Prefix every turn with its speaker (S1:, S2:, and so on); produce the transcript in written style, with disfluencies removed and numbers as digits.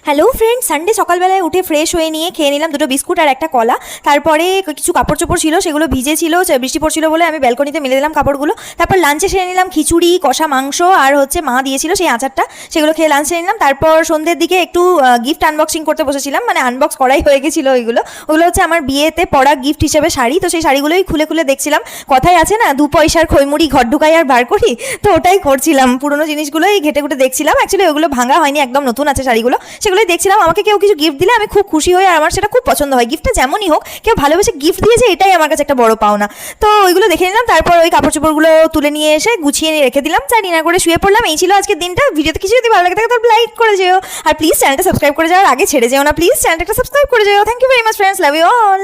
S1: Hello friend, Sunday সকালবেলায় উঠে fresh হয়ে নিয়ে খেয়ে নিলাম দুটো বিস্কুট আর একটা কলা। তারপরে কিছু কাপড় চোপড় ছিল, সেগুলো ভিজে ছিল, বৃষ্টি পড়ছিল বলে আমি ব্যালকনিতে মেলে দিলাম কাপড়গুলো। তারপর লাঞ্চে সেরে নিলাম খিচুড়ি, কষা মাংস আর মা দিয়েছিল সেই আচারটা, সেগুলো খেয়ে লাঞ্চ সেরে নিলাম। তারপর সন্ধ্যের দিকে একটু গিফট আনবক্সিং করতে বসেছিলাম, মানে আনবক্স করাই হয়ে গেছিলো ওইগুলো। ওগুলো হচ্ছে আমার বিয়েতে পড়া গিফট হিসেবে শাড়ি, তো সেই শাড়িগুলোই খুলে খুলে দেখছিলাম। কথায় আছে না, 2 পয়সার খৈমুড়ি ঘর ঢুকাই আর বার করি, তো ওটাই করছিলাম। পুরোনো জিনিসগুলোই ঘেটে ঘুটে দেখছিলাম। অ্যাকচুয়ালি ওগুলো ভাঙা হয়নি, একদম নতুন আছে শাড়িগুলো, সেগুলোই দেখছিলাম। আমাকে কেউ কিছু গিফট দিলে আমি খুব খুশি হই, আর আমার সেটা খুব পছন্দ হয়। গিফটটা যেমনই হোক, কেউ ভালোবেসে গিফট দিয়েছে, এটাই আমার কাছে একটা বড় পাওনা। তো ওইগুলো দেখে নিলাম, তারপর ওই কাপড় চোপড়গুলো তুলে নিয়ে এসে গুছিয়ে নিয়ে রেখে দিলাম, চা ডিনার করে শুয়ে পড়লাম। এই ছিল আজকের দিনটা। ভিডিওতে কিছু যদি ভালো লাগে থাকে তাহলে লাইক করে যেও, আর প্লিজ চ্যানেলটা সাবস্ক্রাইব করে যাওয়ার আগে ছেড়ে যেও না, প্লিজ চ্যানেলটা সাবস্ক্রাইব করে যেও। Thank you very much friends, love you all.